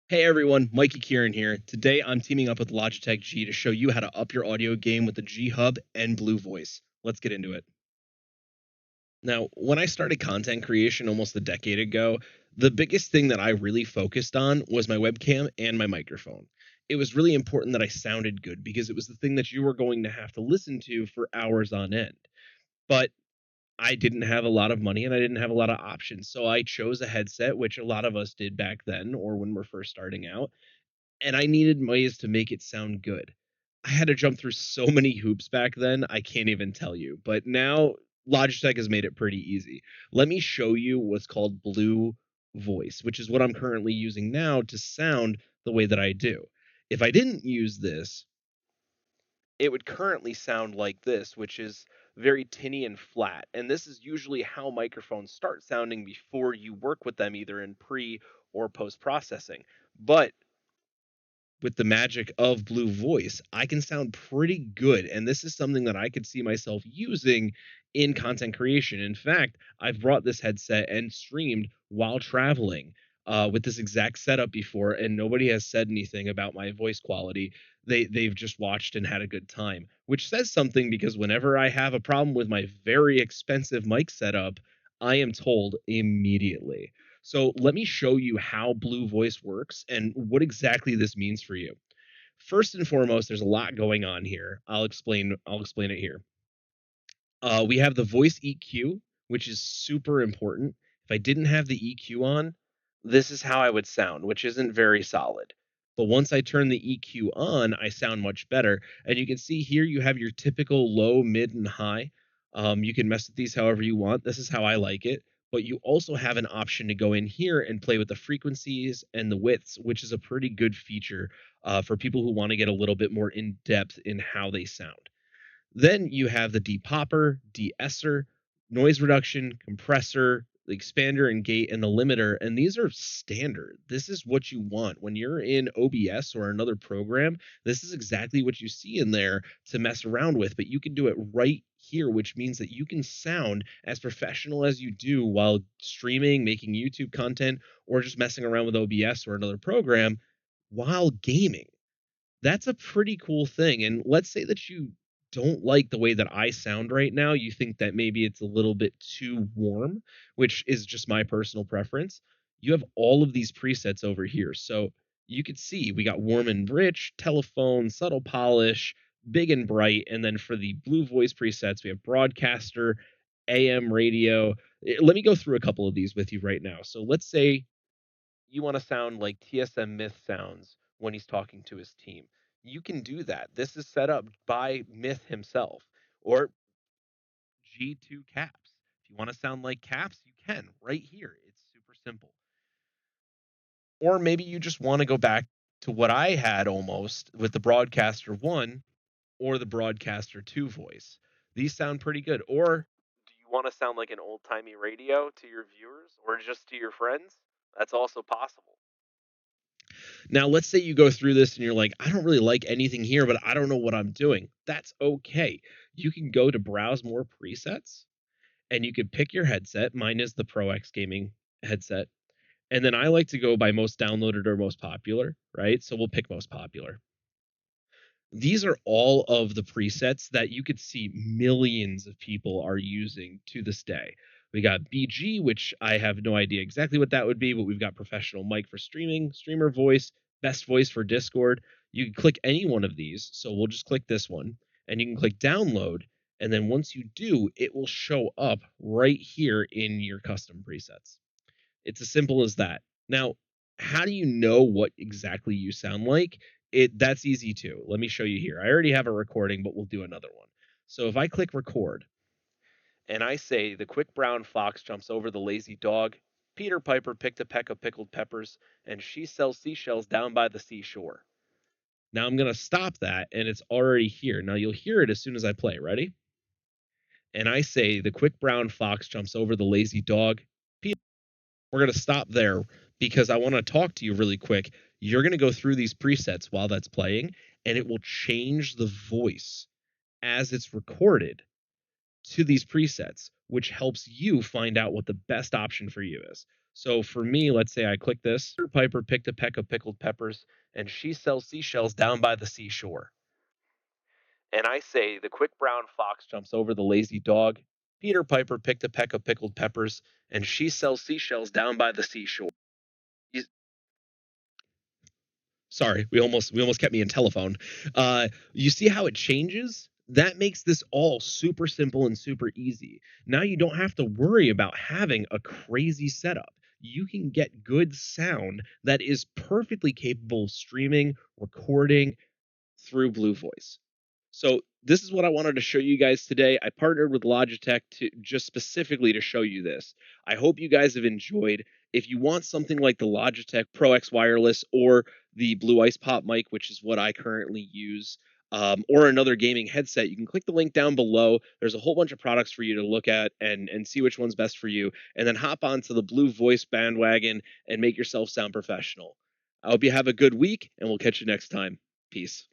Hey everyone, Mikey Kieran here. Today I'm teaming up with Logitech G to show you how to up your audio game with the G Hub and Blue Voice. Let's get into it. Now, when I started content creation almost a decade ago, the biggest thing that I really focused on was my webcam and my microphone. It was really important that I sounded good because it was the thing that you were going to have to listen to for hours on end. But I didn't have a lot of money and I didn't have a lot of options. So I chose a headset, which a lot of us did back then or when we're first starting out, and I needed ways to make it sound good. I had to jump through so many hoops back then, I can't even tell you. But now Logitech has made it pretty easy. Let me show you what's called Blue Voice, which is what I'm currently using now to sound the way that I do. If I didn't use this, it would currently sound like this, which is very tinny and flat. And this is usually how microphones start sounding before you work with them, either in pre or post processing. But with the magic of Blue Voice, I can sound pretty good. And this is something that I could see myself using in content creation. In fact, I've brought this headset and streamed while traveling with this exact setup before, and nobody has said anything about my voice quality. They've just watched and had a good time, which says something because whenever I have a problem with my very expensive mic setup, I am told immediately. So let me show you how Blue Voice works and what exactly this means for you. First and foremost, there's a lot going on here. I'll explain it here. We have the voice EQ, which is super important. If I didn't have the EQ on, this is how I would sound, which isn't very solid. But once I turn the EQ on, I sound much better. And you can see here you have your typical low, mid, and high. You can mess with these however you want. This is how I like it. But you also have an option to go in here and play with the frequencies and the widths, which is a pretty good feature for people who want to get a little bit more in depth in how they sound. Then you have the depopper, de-esser, noise reduction, compressor, the expander and gate, and the limiter. And these are standard. This is what you want. When you're in OBS or another program, this is exactly what you see in there to mess around with. But you can do it right here, which means that you can sound as professional as you do while streaming, making YouTube content, or just messing around with OBS or another program while gaming. That's a pretty cool thing. And let's say that you don't like the way that I sound right now. You think that maybe it's a little bit too warm, which is just my personal preference. You have all of these presets over here. So you could see we got warm and rich, telephone, subtle polish, big and bright. And then for the Blue Voice presets, we have broadcaster, AM radio. Let me go through a couple of these with you right now. So let's say you want to sound like TSM Myth sounds when he's talking to his team. You can do that. This is set up by Myth himself or G2 Caps. If you want to sound like Caps, you can right here. It's super simple. Or maybe you just want to go back to what I had almost with the Broadcaster 1 or the Broadcaster 2 voice. These sound pretty good. Or do you want to sound like an old timey radio to your viewers or just to your friends? That's also possible. Now, let's say you go through this and you're like, I don't really like anything here, but I don't know what I'm doing. That's okay. You can go to browse more presets and you can pick your headset. Mine is the Pro X Gaming headset. And then I like to go by most downloaded or most popular, right? So we'll pick most popular. These are all of the presets that you could see millions of people are using to this day. We got BG, which I have no idea exactly what that would be, but we've got professional mic for streaming, streamer voice, best voice for Discord. You can click any one of these. So we'll just click this one and you can click download. And then once you do, it will show up right here in your custom presets. It's as simple as that. Now, how do you know what exactly you sound like? That's easy too. Let me show you here. I already have a recording, but we'll do another one. So if I click record and I say the quick brown fox jumps over the lazy dog, Peter Piper picked a peck of pickled peppers, and she sells seashells down by the seashore. Now I'm going to stop that, and it's already here. Now you'll hear it as soon as I play. Ready? And I say the quick brown fox jumps over the lazy dog. We're going to stop there because I want to talk to you really quick. You're going to go through these presets while that's playing, and it will change the voice as it's recorded to these presets, which helps you find out what the best option for you is. So for me, let's say I click this. Peter Piper picked a peck of pickled peppers, and she sells seashells down by the seashore. And I say the quick brown fox jumps over the lazy dog. Peter Piper picked a peck of pickled peppers, and she sells seashells down by the seashore. You- Sorry, we almost kept me in telephone. You see how it changes? That makes this all super simple and super easy. Now you don't have to worry about having a crazy setup. You can get good sound that is perfectly capable of streaming, recording through Blue Voice. So this is what I wanted to show you guys today. I partnered with Logitech to just specifically to show you this. I hope you guys have enjoyed. If you want something like the Logitech Pro X Wireless or the Blue Ice Pop mic, which is what I currently use, or another gaming headset, you can click the link down below. There's a whole bunch of products for you to look at and see which one's best for you, and then hop onto the Blue Voice bandwagon and make yourself sound professional. I hope you have a good week, and we'll catch you next time. Peace.